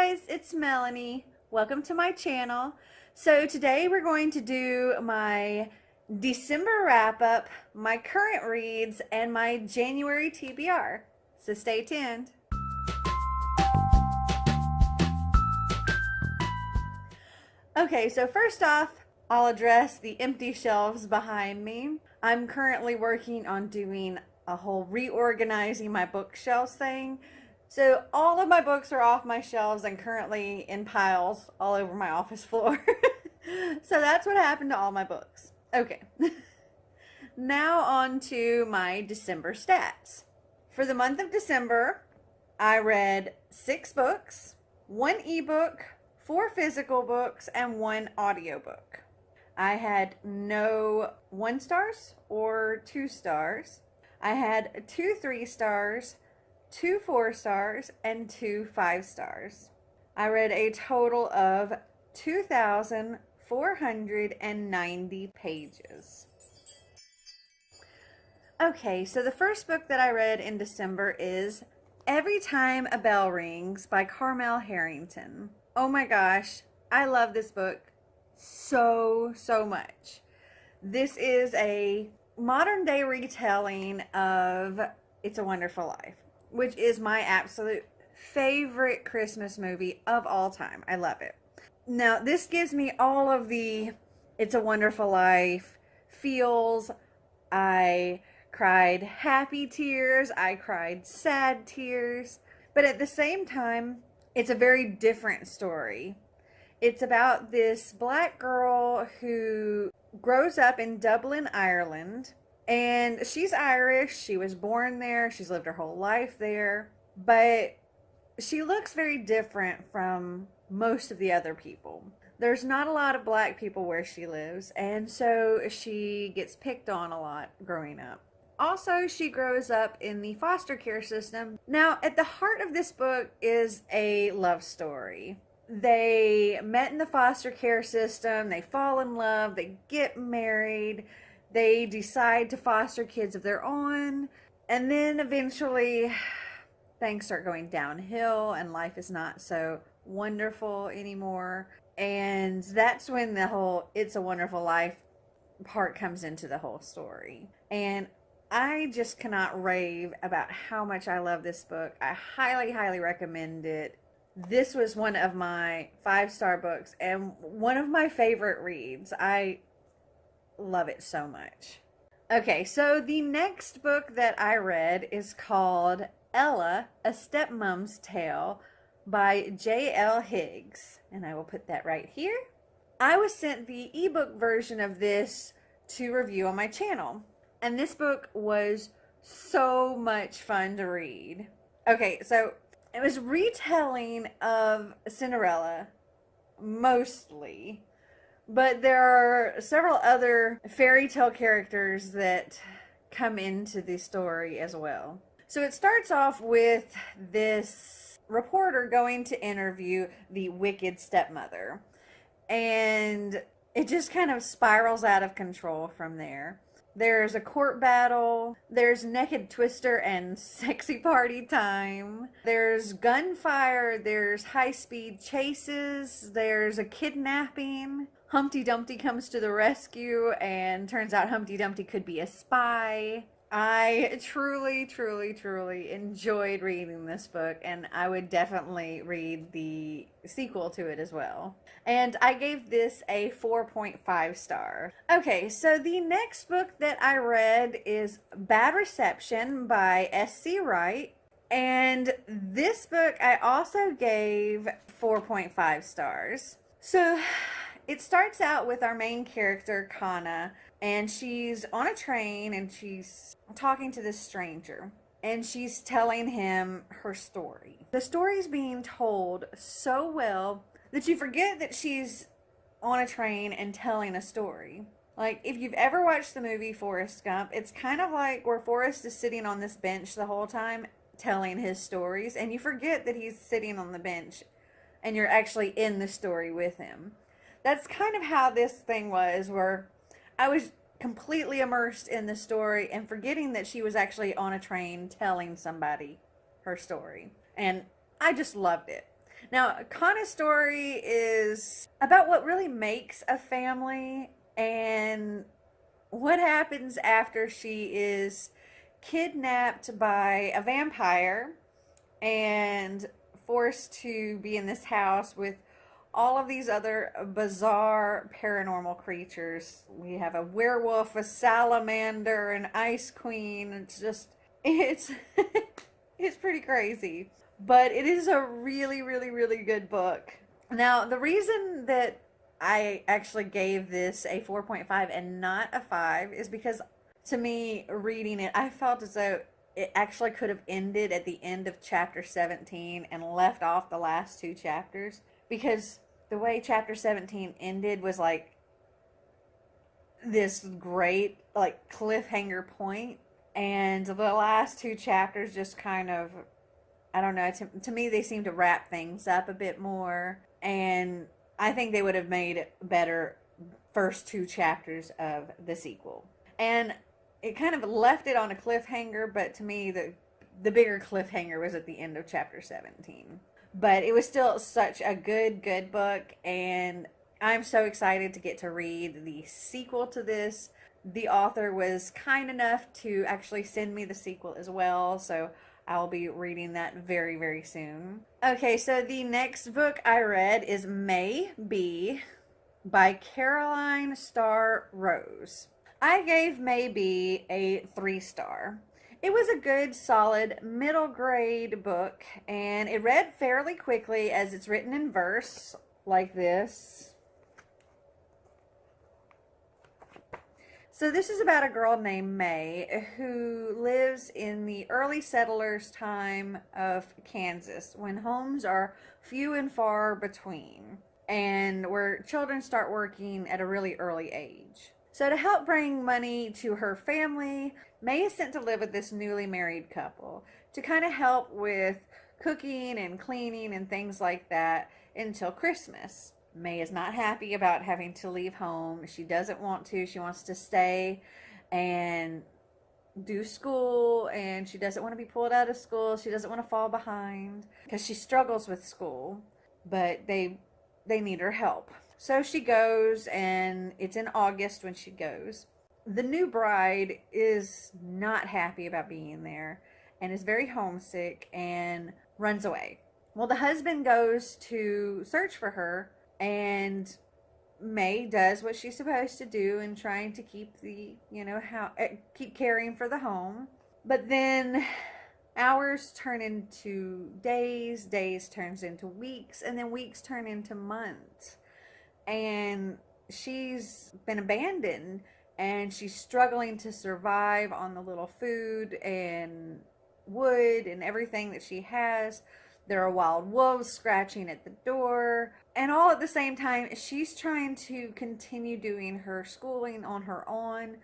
guys, it's Melanie. Welcome to my channel. So today we're going to do my December wrap-up, my current reads, and my January TBR. So stay tuned. Okay, so first off, I'll address the empty shelves behind me. I'm currently working on doing a whole reorganizing my bookshelves thing. So all of my books are off my shelves and currently in piles all over my office floor. So that's what happened to all my books. Okay. Now on to my December stats. For the month of December, I read 6 books, 1 ebook, 4 physical books, and 1 audiobook. I had no 1 stars or 2 stars. I had 2 3 stars, 2 4 stars, and 2 5 stars. I read a total of 2,490 pages. Okay, so the first book that I read in December is Every Time a Bell Rings by Carmel Harrington. Oh my gosh, I love this book so much. This is a modern day retelling of It's a Wonderful Life, which is my absolute favorite Christmas movie of all time. I love it. Now, this gives me all of the It's a Wonderful Life feels. I cried happy tears. I cried sad tears. But at the same time, it's a very different story. It's about this black girl who grows up in Dublin, Ireland. And she's Irish. She was born there. She's lived her whole life there. But she looks very different from most of the other people. There's not a lot of black people where she lives. And so she gets picked on a lot growing up. Also, she grows up in the foster care system. Now, at the heart of this book is a love story. They met in the foster care system. They fall in love. They get married. They decide to foster kids of their own. And then eventually things start going downhill and life is not so wonderful anymore. And that's when the whole It's a Wonderful Life part comes into the whole story. And I just cannot rave about how much I love this book. I highly recommend it. This was one of my 5-star books and one of my favorite reads. I love it so much. Okay, so the next book that I read is called Ella, A Stepmom's Tale by J.L. Higgs. And I will put that right here. I was sent the ebook version of this to review on my channel. And this book was so much fun to read. Okay, so it was retelling of Cinderella, mostly. But there are several other fairy tale characters that come into the story as well. So it starts off with this reporter going to interview the wicked stepmother. And it just kind of spirals out of control from there. There's a court battle, there's naked twister and sexy party time, there's gunfire, there's high-speed chases, there's a kidnapping. Humpty Dumpty comes to the rescue and turns out Humpty Dumpty could be a spy. I truly enjoyed reading this book, and I would definitely read the sequel to it as well. And I gave this a 4.5 star. Okay, so the next book that I read is Bad Reception by S.C. Wright. And this book I also gave 4.5 stars. So it starts out with our main character, Kana, and she's on a train and she's talking to this stranger. And she's telling him her story. The story's being told so well that you forget that she's on a train and telling a story. Like, if you've ever watched the movie Forrest Gump, it's kind of like where Forrest is sitting on this bench the whole time telling his stories, and you forget that he's sitting on the bench and you're actually in the story with him. That's kind of how this thing was, where I was completely immersed in the story and forgetting that she was actually on a train telling somebody her story. And I just loved it. Now, Connor's story is about what really makes a family and what happens after she is kidnapped by a vampire and forced to be in this house with all of these other bizarre paranormal creatures. We have a werewolf, a salamander, an ice queen. It's it's pretty crazy. But it is a really, really, really good book. Now, the reason that I actually gave this a 4.5 and not a 5 is because, to me, reading it, I felt as though it actually could have ended at the end of chapter 17 and left off the last two chapters, because the way chapter 17 ended was like this great like cliffhanger point, and the last two chapters just kind of, I don't know, to me they seem to wrap things up a bit more, and I think they would have made better first two chapters of the sequel. And it kind of left it on a cliffhanger, but to me the bigger cliffhanger was at the end of chapter 17. But it was still such a good book, and I'm so excited to get to read the sequel to this. The author was kind enough to actually send me the sequel as well, so I'll be reading that very, very soon. Okay, so the next book I read is May Be by Caroline Starr Rose. I gave May Be a 3-star. It was a good, solid, middle grade book, and it read fairly quickly as it's written in verse like this. So this is about a girl named May who lives in the early settlers' time of Kansas, when homes are few and far between, and where children start working at a really early age. So to help bring money to her family, May is sent to live with this newly married couple to kind of help with cooking and cleaning and things like that until Christmas. May is not happy about having to leave home. She doesn't want to. She wants to stay and do school, and she doesn't want to be pulled out of school. She doesn't want to fall behind because she struggles with school, but they need her help. So she goes, and it's in August when she goes. The new bride is not happy about being there and is very homesick and runs away. Well, the husband goes to search for her, and May does what she's supposed to do in trying to keep keep caring for the home. But then hours turn into days, days turns into weeks, and then weeks turn into months. And she's been abandoned, and she's struggling to survive on the little food and wood and everything that she has. There are wild wolves scratching at the door, and all at the same time she's trying to continue doing her schooling on her own,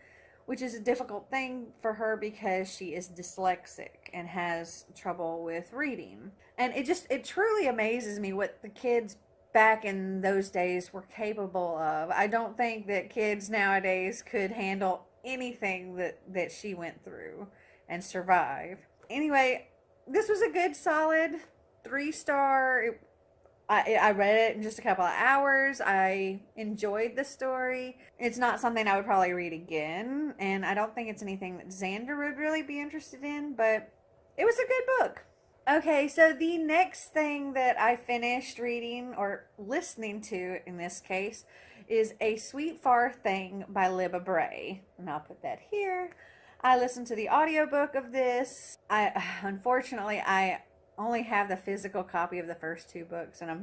which is a difficult thing for her because she is dyslexic and has trouble with reading. And it truly amazes me what the kids back in those days were capable of. I don't think that kids nowadays could handle anything that she went through and survive. Anyway, this was a good, solid 3-star. I read it in just a couple of hours. I enjoyed the story. It's not something I would probably read again, and I don't think it's anything that Xander would really be interested in, but it was a good book. Okay, so the next thing that I finished reading, or listening to in this case, is A Sweet Farthing by Libba Bray. And I'll put that here. I listened to the audiobook of this. Unfortunately, I only have the physical copy of the first two books, and I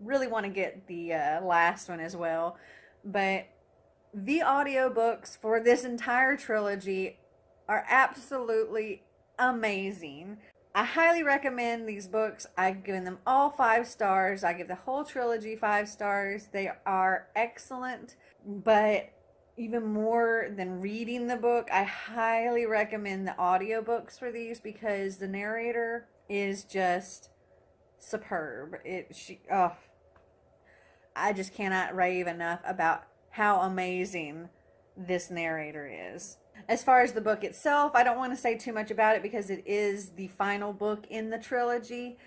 really want to get the last one as well. But the audiobooks for this entire trilogy are absolutely amazing. I highly recommend these books. I've given them all 5 stars. I give the whole trilogy 5 stars. They are excellent, but even more than reading the book, I highly recommend the audiobooks for these because the narrator is just superb. I just cannot rave enough about how amazing this narrator is. As far as the book itself, I don't want to say too much about it because it is the final book in the trilogy,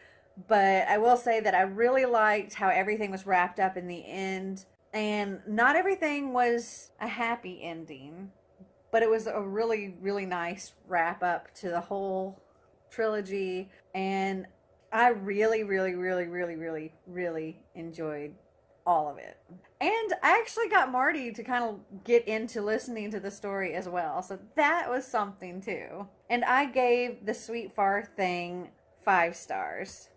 But I will say that I really liked how everything was wrapped up in the end. And not everything was a happy ending, but it was a really, really nice wrap up to the whole trilogy. And I really, really, really, really, really, really enjoyed all of it. And I actually got Marty to kind of get into listening to the story as well. So that was something too. And I gave The Sweet Farthing 5 stars.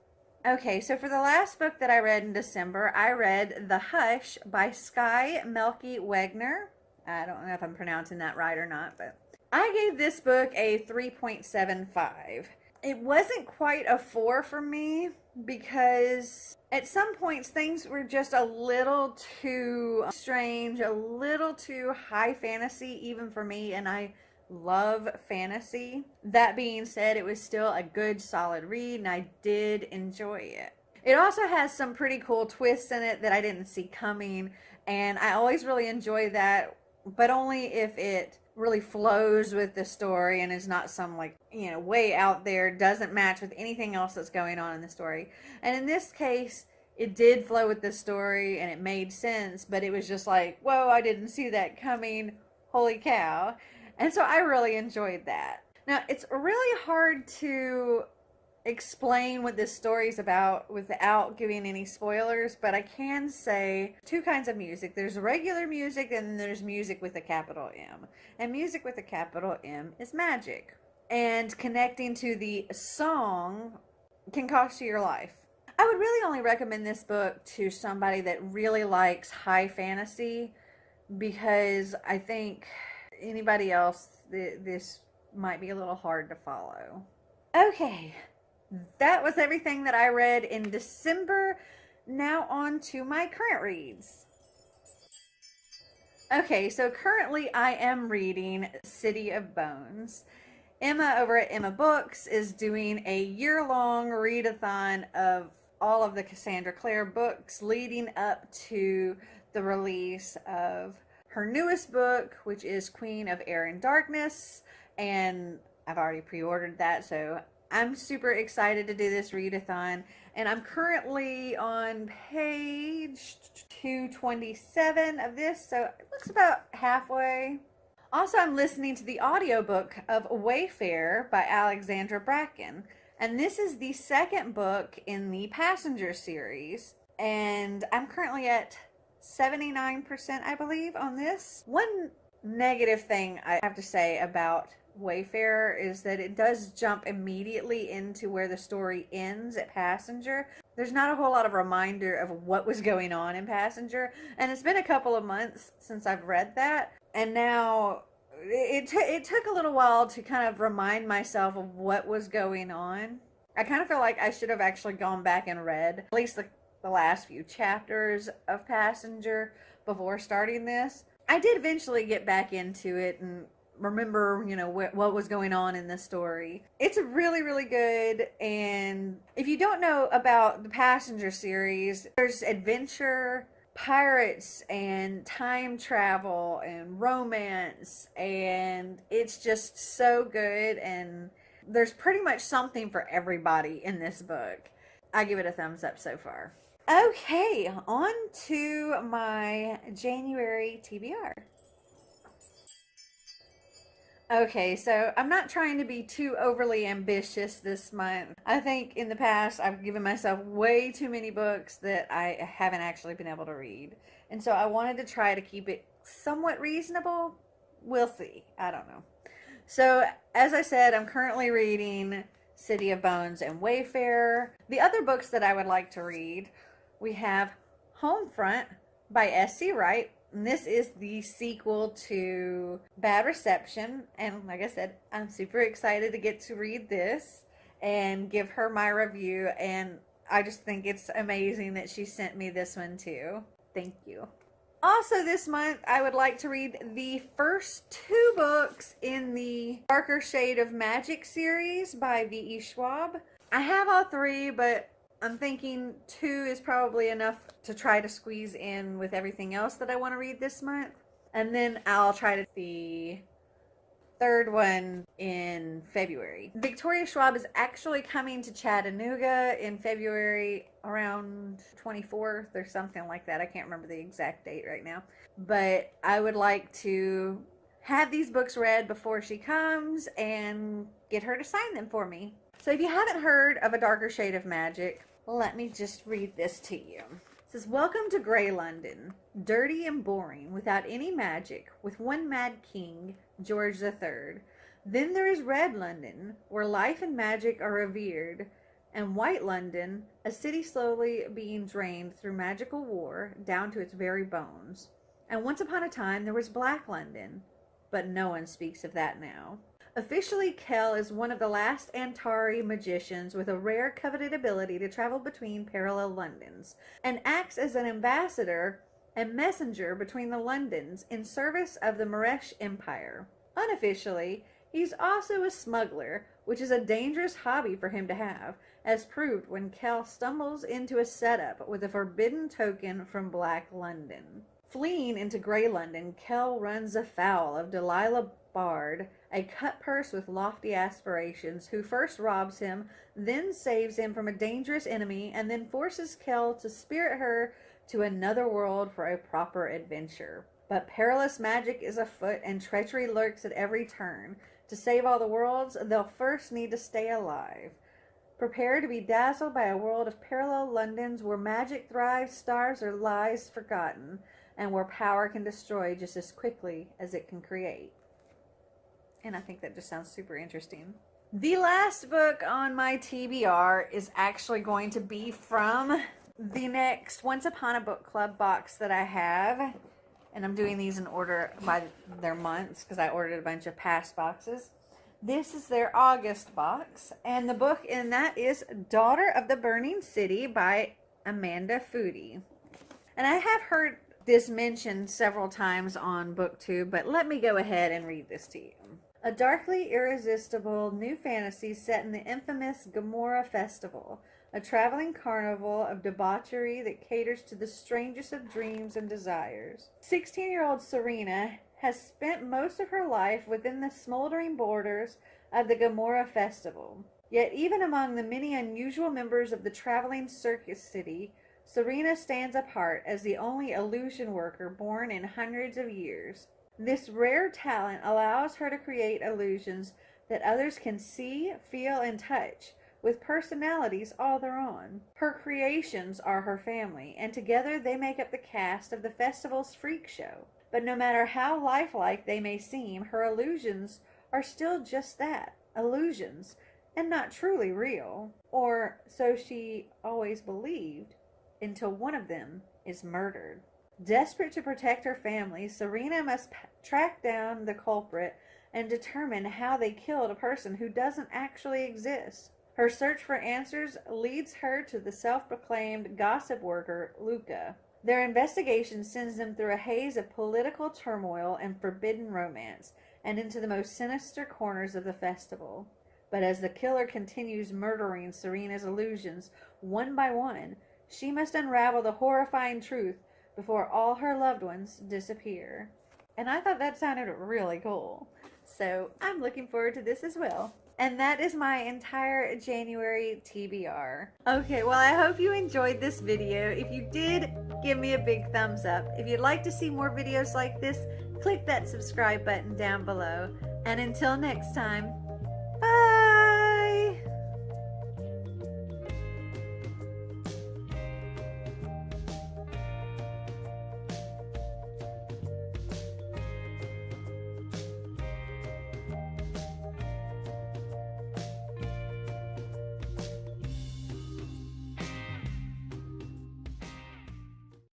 Okay, so for the last book that I read in December, I read The Hush by Sky Melky Wegner. I don't know if I'm pronouncing that right or not, but I gave this book a 3.75. It wasn't quite a 4 for me because at some points things were just a little too strange, a little too high fantasy even for me, and I love fantasy. That being said, it was still a good solid read and I did enjoy it. It also has some pretty cool twists in it that I didn't see coming, and I always really enjoy that, but only if it really flows with the story and is not some way out there, doesn't match with anything else that's going on in the story. And in this case, it did flow with the story and it made sense, but it was just like, whoa, I didn't see that coming, holy cow. And so I really enjoyed that. Now, it's really hard to explain what this story is about without giving any spoilers, but I can say 2 kinds of music. There's regular music and there's music with a capital M. And music with a capital M is magic. And connecting to the song can cost you your life. I would really only recommend this book to somebody that really likes high fantasy, because I think anybody else, this might be a little hard to follow. Okay, that was everything that I read in December. Now on to my current reads. Okay, so currently I am reading City of Bones. Emma over at Emma Books is doing a year-long readathon of all of the Cassandra Clare books leading up to the release of her newest book, which is Queen of Air and Darkness, and I've already pre-ordered that, so I'm super excited to do this readathon, and I'm currently on page 227 of this, so it looks about halfway. Also, I'm listening to the audiobook of Wayfarer by Alexandra Bracken, and this is the second book in the Passenger series, and I'm currently at 79%, I believe, on this. One negative thing I have to say about Wayfarer is that it does jump immediately into where the story ends at Passenger. There's not a whole lot of reminder of what was going on in Passenger, and it's been a couple of months since I've read that, and now it took a little while to kind of remind myself of what was going on. I kind of feel like I should have actually gone back and read at least the last few chapters of Passenger before starting this. I did eventually get back into it and remember, what was going on in the story. It's really, really good, and if you don't know about the Passenger series, there's adventure, pirates, and time travel, and romance, and it's just so good, and there's pretty much something for everybody in this book. I give it a thumbs up so far. Okay, on to my January TBR. Okay, so I'm not trying to be too overly ambitious this month. I think in the past I've given myself way too many books that I haven't actually been able to read. And so I wanted to try to keep it somewhat reasonable. We'll see. I don't know. So as I said, I'm currently reading City of Bones and Wayfarer. The other books that I would like to read, we have Homefront by S.C. Wright. And this is the sequel to Bad Reception. And like I said, I'm super excited to get to read this and give her my review. And I just think it's amazing that she sent me this one too. Thank you. Also this month, I would like to read the first 2 books in the Darker Shade of Magic series by V.E. Schwab. I have all 3, but I'm thinking 2 is probably enough to try to squeeze in with everything else that I want to read this month. And then I'll try to the third one in February. Victoria Schwab is actually coming to Chattanooga in February around 24th or something like that. I can't remember the exact date right now. But I would like to have these books read before she comes and get her to sign them for me. So if you haven't heard of A Darker Shade of Magic, let me just read this to you. It says, welcome to Grey London, dirty and boring, without any magic, with one mad king, George III. Then there is Red London, where life and magic are revered, and White London, a city slowly being drained through magical war down to its very bones. And once upon a time there was Black London, but no one speaks of that now. Officially, Kell is one of the last Antari magicians with a rare coveted ability to travel between parallel Londons, and acts as an ambassador and messenger between the Londons in service of the Maresh Empire. Unofficially, he's also a smuggler, which is a dangerous hobby for him to have, as proved when Kell stumbles into a setup with a forbidden token from Black London. Fleeing into Grey London, Kell runs afoul of Delilah Bard, a cut-purse with lofty aspirations, who first robs him, then saves him from a dangerous enemy, and then forces Kell to spirit her to another world for a proper adventure. But perilous magic is afoot, and treachery lurks at every turn. To save all the worlds, they'll first need to stay alive. Prepare to be dazzled by a world of parallel Londons where magic thrives, stars are lies forgotten, and where power can destroy just as quickly as it can create. And I think that just sounds super interesting. The last book on my TBR is actually going to be from the next Once Upon a Book Club box that I have. And I'm doing these in order by their months because I ordered a bunch of past boxes. This is their August box. And the book in that is Daughter of the Burning City by Amanda Foody. And I have heard this mentioned several times on BookTube, but let me go ahead and read this to you. A darkly irresistible new fantasy set in the infamous Gomorrah Festival, a traveling carnival of debauchery that caters to the strangest of dreams and desires. 16-year-old Serena has spent most of her life within the smoldering borders of the Gomorrah Festival. Yet even among the many unusual members of the traveling circus city, Serena stands apart as the only illusion worker born in hundreds of years. This rare talent allows her to create illusions that others can see, feel, and touch, with personalities all their own. Her creations are her family, and together they make up the cast of the festival's freak show. But no matter how lifelike they may seem, her illusions are still just that, illusions, and not truly real. Or so she always believed, until one of them is murdered. Desperate to protect her family, Serena must track down the culprit and determine how they killed a person who doesn't actually exist. Her search for answers leads her to the self-proclaimed gossip worker, Luca. Their investigation sends them through a haze of political turmoil and forbidden romance, and into the most sinister corners of the festival. But as the killer continues murdering Serena's illusions one by one, she must unravel the horrifying truth before all her loved ones disappear. And I thought that sounded really cool. So I'm looking forward to this as well. And that is my entire January TBR. Okay, well, I hope you enjoyed this video. If you did, give me a big thumbs up. If you'd like to see more videos like this, click that subscribe button down below. And until next time,